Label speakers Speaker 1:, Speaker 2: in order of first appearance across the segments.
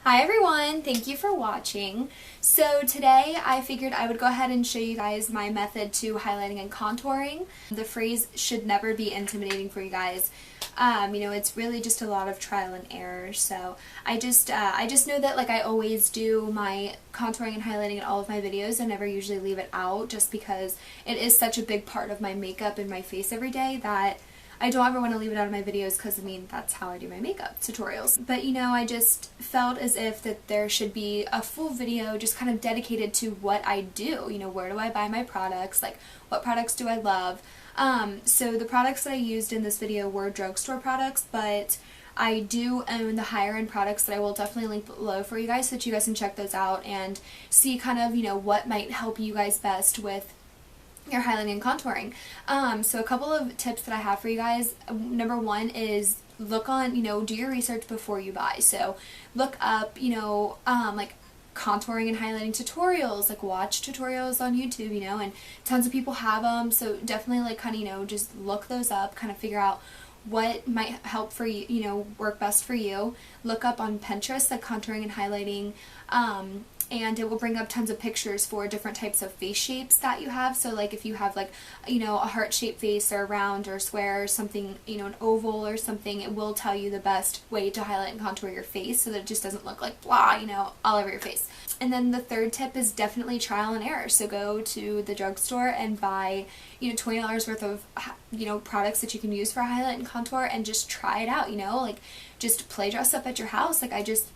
Speaker 1: Hi everyone, thank you for watching. So today I figured I would go ahead and show you guys my method to highlighting and contouring. The phrase should never be intimidating for you guys. It's really just a lot of trial and error. So I just know that like I always do my contouring and highlighting in all of my videos. I never usually leave it out just because it is such a big part of my makeup and my face every day that I don't ever want to leave it out of my videos because, that's how I do my makeup tutorials. But, I just felt as if that there should be a full video just kind of dedicated to what I do. Where do I buy my products? Like, what products do I love? So the products that I used in this video were drugstore products, but I do own the higher end products that I will definitely link below for you guys so that you guys can check those out and see kind of, what might help you guys best with your highlighting and contouring. So a couple of tips that I have for you guys. Number one is look on, do your research before you buy. So look up, like contouring and highlighting tutorials, like watch tutorials on YouTube, and tons of people have them. So definitely like kind of, just look those up, kind of figure out what might help for you, work best for you. Look up on Pinterest, like contouring and highlighting, and it will bring up tons of pictures for different types of face shapes that you have. So like if you have like, a heart-shaped face or a round or square or something, an oval or something, it will tell you the best way to highlight and contour your face so that it just doesn't look like blah, all over your face. And then the third tip is definitely trial and error. So go to the drugstore and buy, $20 worth of, products that you can use for highlight and contour and just try it out, like just play dress up at your house. Like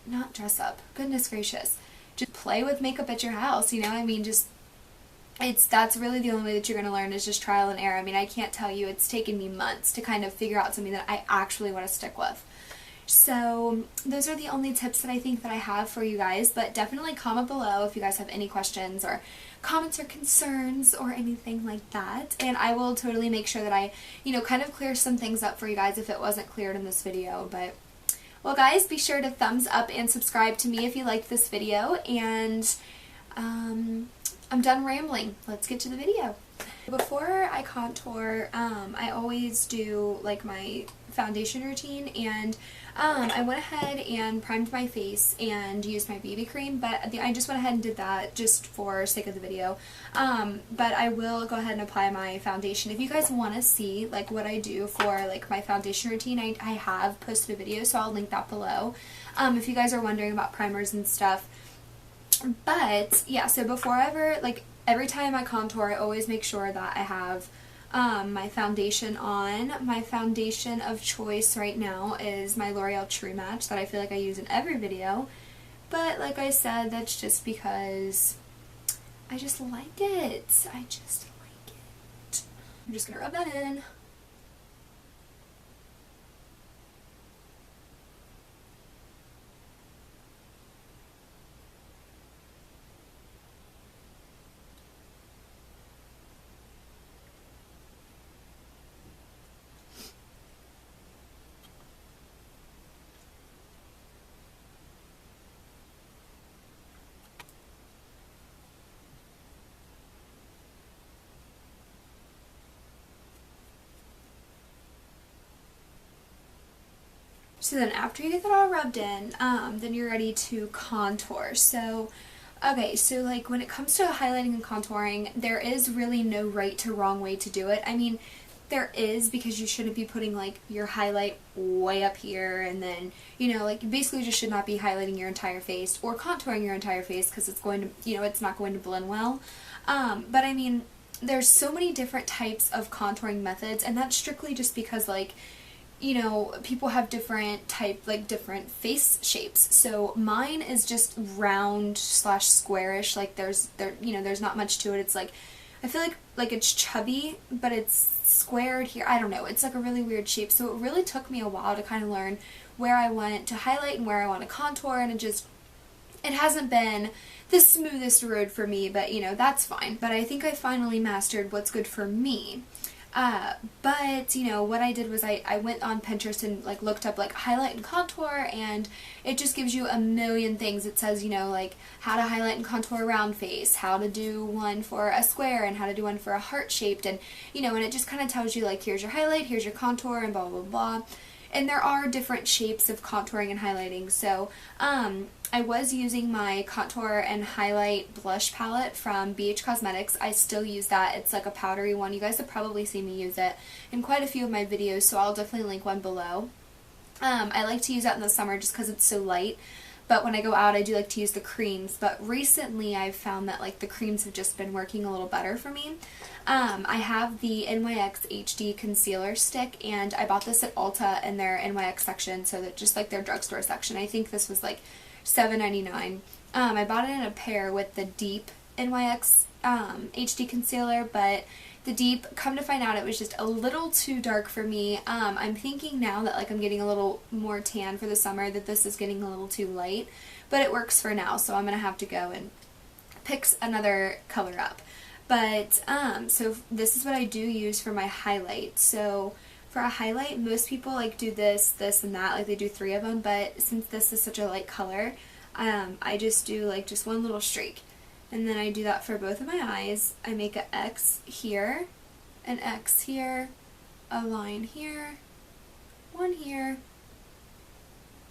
Speaker 1: not dress up, goodness gracious. Just play with makeup at your house, that's really the only way that you're going to learn is just trial and error. I can't tell you, it's taken me months to kind of figure out something that I actually want to stick with. So those are the only tips that I think that I have for you guys, but definitely comment below if you guys have any questions or comments or concerns or anything like that, and I will totally make sure that I, kind of clear some things up for you guys if it wasn't cleared in this video. But well guys, be sure to thumbs up and subscribe to me if you liked this video, and I'm done rambling. Let's get to the video. Before I contour, I always do like my foundation routine, and I went ahead and primed my face and used my BB cream, but I just went ahead and did that just for sake of the video. But I will go ahead and apply my foundation. If you guys want to see like what I do for like my foundation routine, I have posted a video, so I'll link that below if you guys are wondering about primers and stuff. But yeah, so every time I contour, I always make sure that I have my foundation on. My foundation of choice right now is my L'Oreal True Match that I feel like I use in every video. But like I said, that's just because I just like it. I just like it. I'm just going to rub that in. So then after you get that all rubbed in, then you're ready to contour. So, okay, so like when it comes to highlighting and contouring, there is really no right to wrong way to do it. There is, because you shouldn't be putting like your highlight way up here and then, like you basically just should not be highlighting your entire face or contouring your entire face because it's going to, it's not going to blend well. But there's so many different types of contouring methods, and that's strictly just because like, people have different different face shapes. So mine is just round / squarish. Like there's not much to it. It's like, I feel like it's chubby, but it's squared here. I don't know. It's like a really weird shape. So it really took me a while to kind of learn where I want to highlight and where I want to contour, and it hasn't been the smoothest road for me, but that's fine. But I think I finally mastered what's good for me. But what I did was I went on Pinterest and like looked up like highlight and contour, and it just gives you a million things. It says, like how to highlight and contour a round face, how to do one for a square, and how to do one for a heart shaped, and and it just kind of tells you like here's your highlight, here's your contour, and blah blah blah. And there are different shapes of contouring and highlighting. So I was using my contour and highlight blush palette from BH Cosmetics. I still use that. It's like a powdery one. You guys have probably seen me use it in quite a few of my videos, so I'll definitely link one below. I like to use that in the summer just because it's so light. But when I go out, I do like to use the creams. But recently, I've found that like the creams have just been working a little better for me. I have the Nyx Hd Concealer Stick, and I bought this at Ulta in their NYX section, so that just like their drugstore section. I think this was like $7.99. I bought it in a pair with the Deep NYX HD Concealer, but the Deep, come to find out, it was just a little too dark for me. I'm thinking now that like I'm getting a little more tan for the summer, that this is getting a little too light, but it works for now, so I'm going to have to go and pick another color up. But, so this is what I do use for my highlight. So for a highlight, most people like do this, this, and that, like they do 3 of them, but since this is such a light color, I just do like just one little streak. And then I do that for both of my eyes. I make an X here, an X here, a line here, one here,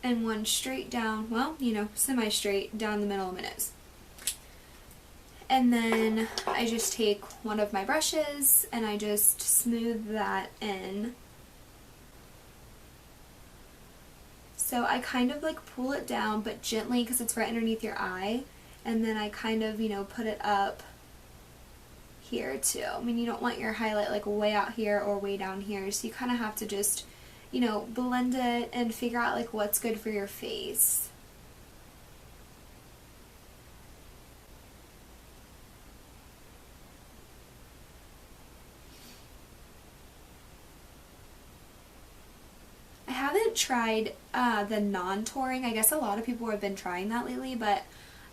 Speaker 1: and one straight down, well, you know, semi-straight down the middle of my nose. And then I just take one of my brushes and I just smooth that in. So I kind of like pull it down, but gently because it's right underneath your eye. And then I kind of, you know, put it up here too. I mean, you don't want your highlight like way out here or way down here, so you kind of have to just, you know, blend it and figure out like what's good for your face. I haven't tried the non-touring. I guess a lot of people have been trying that lately, but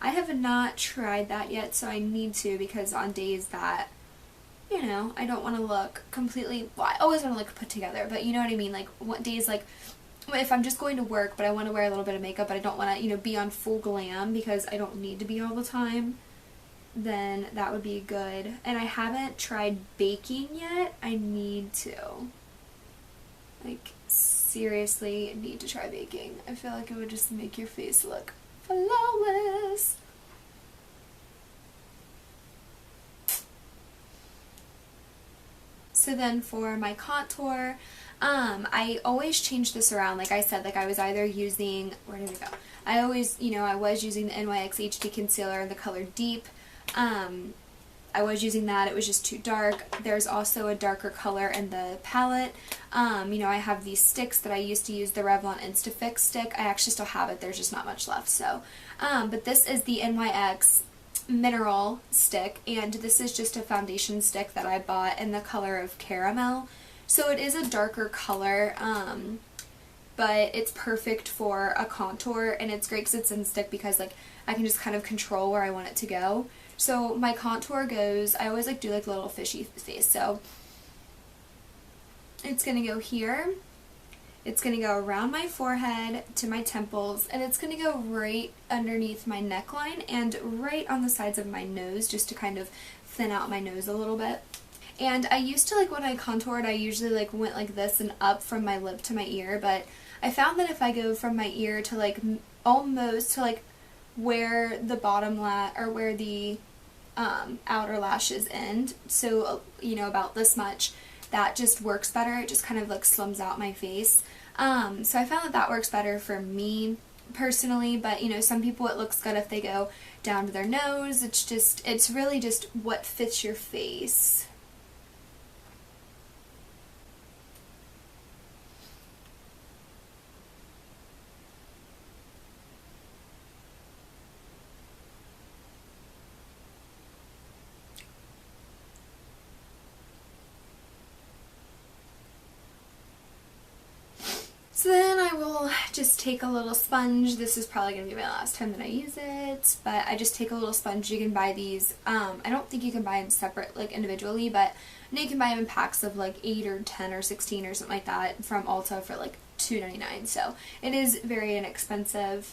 Speaker 1: I have not tried that yet, so I need to, because on days that, you know, I don't want to look completely, well, I always want to look put together, but you know what I mean, like, what days, like, if I'm just going to work, but I want to wear a little bit of makeup, but I don't want to, you know, be on full glam, because I don't need to be all the time, then that would be good. And I haven't tried baking yet. I need to. Like, seriously, need to try baking. I feel like it would just make your face look flawless. So then for my contour, I always change this around. Like I said, like I was either using, where did it go? I always, you know, I was using the NYX HD Concealer in the color Deep. I was using that, it was just too dark. There's also a darker color in the palette. You know, I have these sticks that I used to use, the Revlon Instafix stick. I actually still have it, there's just not much left. So, but this is the NYX Mineral Stick, and this is just a foundation stick that I bought in the color of Caramel. So it is a darker color, but it's perfect for a contour, and it's great because it's in stick because like I can just kind of control where I want it to go. So my contour goes, I always like do like a little fishy face, so it's going to go here, it's going to go around my forehead to my temples, and it's going to go right underneath my neckline and right on the sides of my nose, just to kind of thin out my nose a little bit. And I used to, like when I contoured, I usually like went like this and up from my lip to my ear, but I found that if I go from my ear to like almost to like where the bottom or where the outer lashes end, so you know, about this much, that just works better. It just kind of like slims out my face. So I found that that works better for me personally, but you know, some people it looks good if they go down to their nose. It's really just what fits your face. So then I will just take a little sponge. This is probably going to be my last time that I use it, but I just take a little sponge. You can buy these, I don't think you can buy them separate, like individually, but I know you can buy them in packs of like 8 or 10 or 16 or something like that from Ulta for like $2.99, so it is very inexpensive.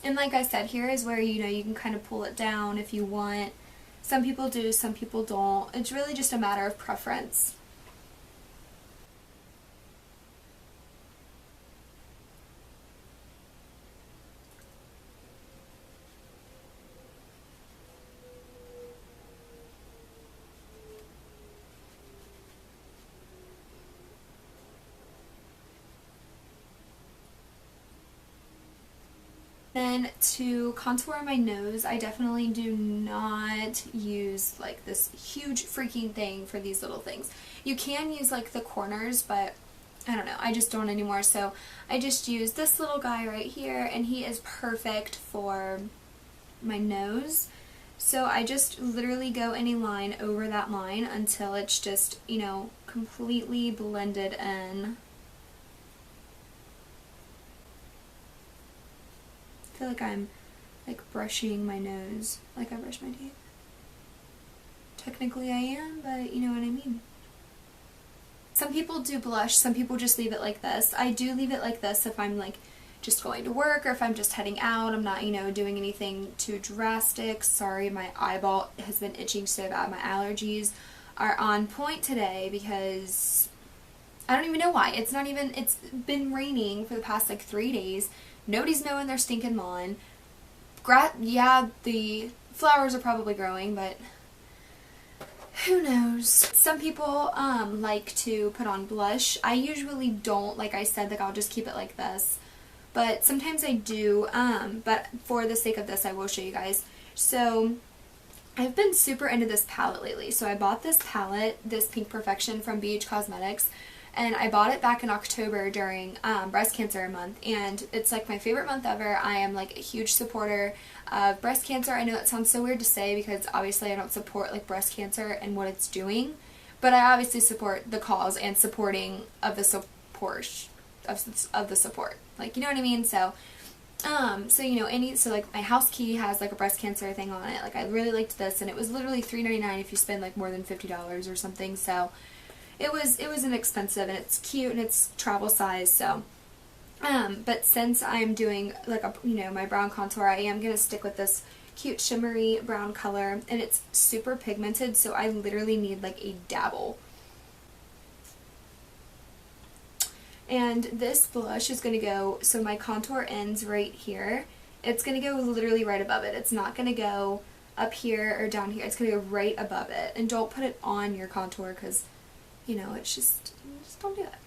Speaker 1: And like I said, here is where, you know, you can kind of pull it down if you want. Some people do, some people don't. It's really just a matter of preference. Then to contour my nose, I definitely do not use like this huge freaking thing for these little things. You can use like the corners, but I don't know, I just don't anymore. So I just use this little guy right here, and he is perfect for my nose. So I just literally go any line over that line until it's just, you know, completely blended in. I feel like I'm like brushing my nose like I brush my teeth. Technically I am, but you know what I mean. Some people do blush, some people just leave it like this. I do leave it like this if I'm like just going to work, or if I'm just heading out. I'm not, you know, doing anything too drastic. Sorry, my eyeball has been itching so bad. My allergies are on point today because I don't even know why. It's been raining for the past like 3 days. Nobody's mowing their stinking lawn. Yeah, the flowers are probably growing, but who knows. Some people like to put on blush. I usually don't. Like I said, like I'll just keep it like this. But sometimes I do. But for the sake of this, I will show you guys. So I've been super into this palette lately. So I bought this palette, this Pink Perfection from BH Cosmetics. And I bought it back in October during Breast Cancer Month, and it's like my favorite month ever. I am like a huge supporter of breast cancer. I know that sounds so weird to say because obviously I don't support like breast cancer and what it's doing, but I obviously support the cause and supporting of the support of the support. Like, you know what I mean? So you know, so like my house key has like a breast cancer thing on it. Like I really liked this, and it was literally $3.99 if you spend like more than $50 or something. So it was inexpensive, and it's cute, and it's travel size. So but since I'm doing like a, you know, my brown contour, I am going to stick with this cute shimmery brown color, and it's super pigmented, so I literally need like a dabble. And this blush is going to go, so my contour ends right here. It's going to go literally right above it. It's not going to go up here or down here. It's going to go right above it. And don't put it on your contour because, you know, it's just don't do that.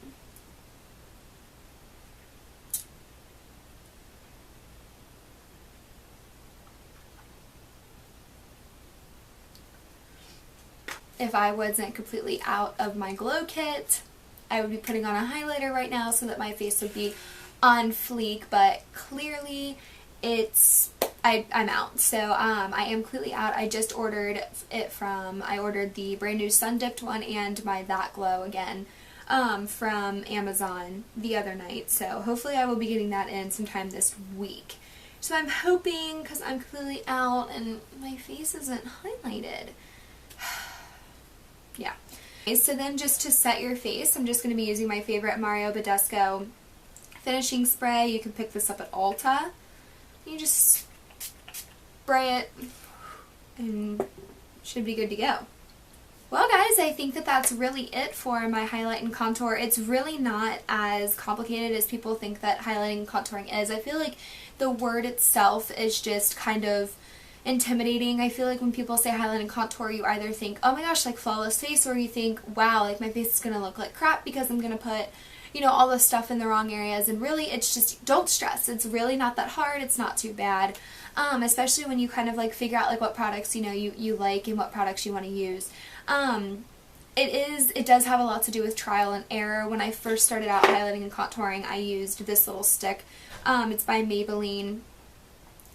Speaker 1: If I wasn't completely out of my glow kit, I would be putting on a highlighter right now so that my face would be on fleek, but clearly I'm out. So I am completely out. I just ordered it I ordered the brand new Sun Dipped one and my That Glow again from Amazon the other night. So hopefully I will be getting that in sometime this week. So I'm hoping, because I'm completely out and my face isn't highlighted. Yeah. So then just to set your face, I'm just going to be using my favorite Mario Badescu finishing spray. You can pick this up at Ulta. You just spray it and should be good to go. Well guys, I think that that's really it for my highlight and contour. It's really not as complicated as people think that highlighting and contouring is. I feel like the word itself is just kind of intimidating. I feel like when people say highlight and contour, you either think, oh my gosh, like flawless face, or you think, wow, like my face is going to look like crap because I'm going to put, you know, all this stuff in the wrong areas. And really, it's just, don't stress. It's really not that hard. It's not too bad. Especially when you kind of like figure out like what products, you know, you like and what products you want to use. It does have a lot to do with trial and error. When I first started out highlighting and contouring, I used this little stick. It's by Maybelline.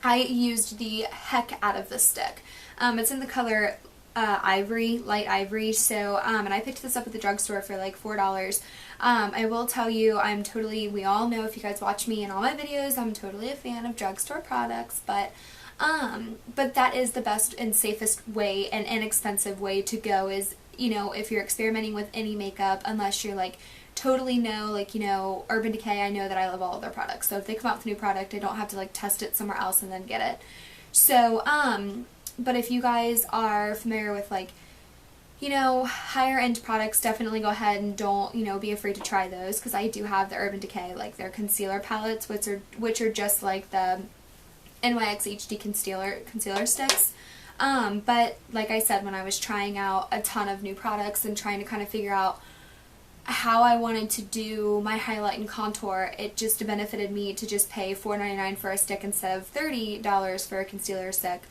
Speaker 1: I used the heck out of this stick. It's in the color ivory, light ivory, so, and I picked this up at the drugstore for like $4. I will tell you, we all know, if you guys watch me in all my videos, I'm totally a fan of drugstore products, but that is the best and safest way and inexpensive way to go is, you know, if you're experimenting with any makeup, unless you're like totally know, like, you know, Urban Decay, I know that I love all of their products. So if they come out with a new product, I don't have to like test it somewhere else and then get it. So, but if you guys are familiar with like, you know, higher end products, definitely go ahead and don't, you know, be afraid to try those, because I do have the Urban Decay, like their concealer palettes, which are just like the Nyx Hd Concealer Sticks. But like I said, when I was trying out a ton of new products and trying to kind of figure out how I wanted to do my highlight and contour, it just benefited me to just pay $4.99 for a stick instead of $30 for a concealer stick.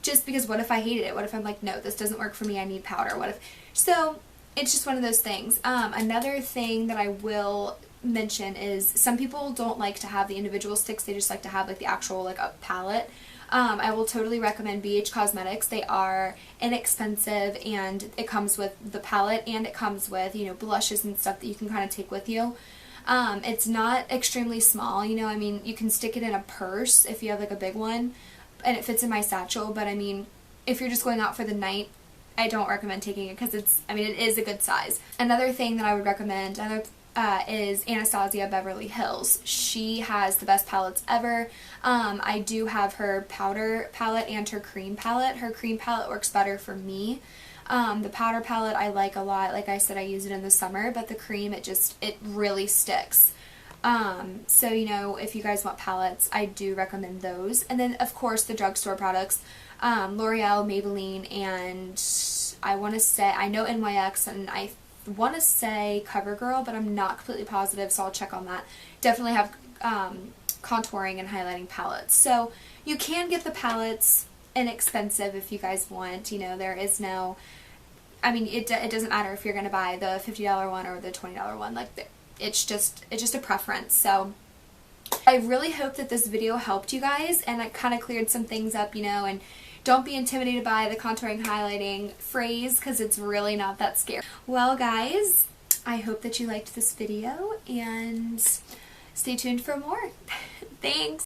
Speaker 1: Just because what if I hated it? What if I'm like, no, this doesn't work for me, I need powder? What if... So, it's just one of those things. Another thing that I will mention is some people don't like to have the individual sticks, they just like to have like the actual like a palette. I will totally recommend BH Cosmetics. They are inexpensive, and it comes with the palette, and it comes with, you know, blushes and stuff that you can kind of take with you. It's not extremely small, you know, I mean, you can stick it in a purse if you have like a big one, and it fits in my satchel, but I mean, if you're just going out for the night, I don't recommend taking it because it's, I mean, it is a good size. Another thing that I would recommend is Anastasia Beverly Hills. She has the best palettes ever. I do have her powder palette and her cream palette. Her cream palette works better for me. The powder palette I like a lot. Like I said, I use it in the summer, but the cream, it really sticks. So, you know, if you guys want palettes, I do recommend those. And then, of course, the drugstore products, L'Oreal, Maybelline, and I want to say, I know NYX, and I want to say CoverGirl, but I'm not completely positive, so I'll check on that. Definitely have contouring and highlighting palettes. So, you can get the palettes inexpensive if you guys want. You know, there is no, I mean, it doesn't matter if you're going to buy the $50 one or the $20 one, like, it's just a preference. So I really hope that this video helped you guys, and it kind of cleared some things up, you know, and don't be intimidated by the contouring highlighting phrase, because it's really not that scary. Well guys, I hope that you liked this video, and stay tuned for more. Thanks!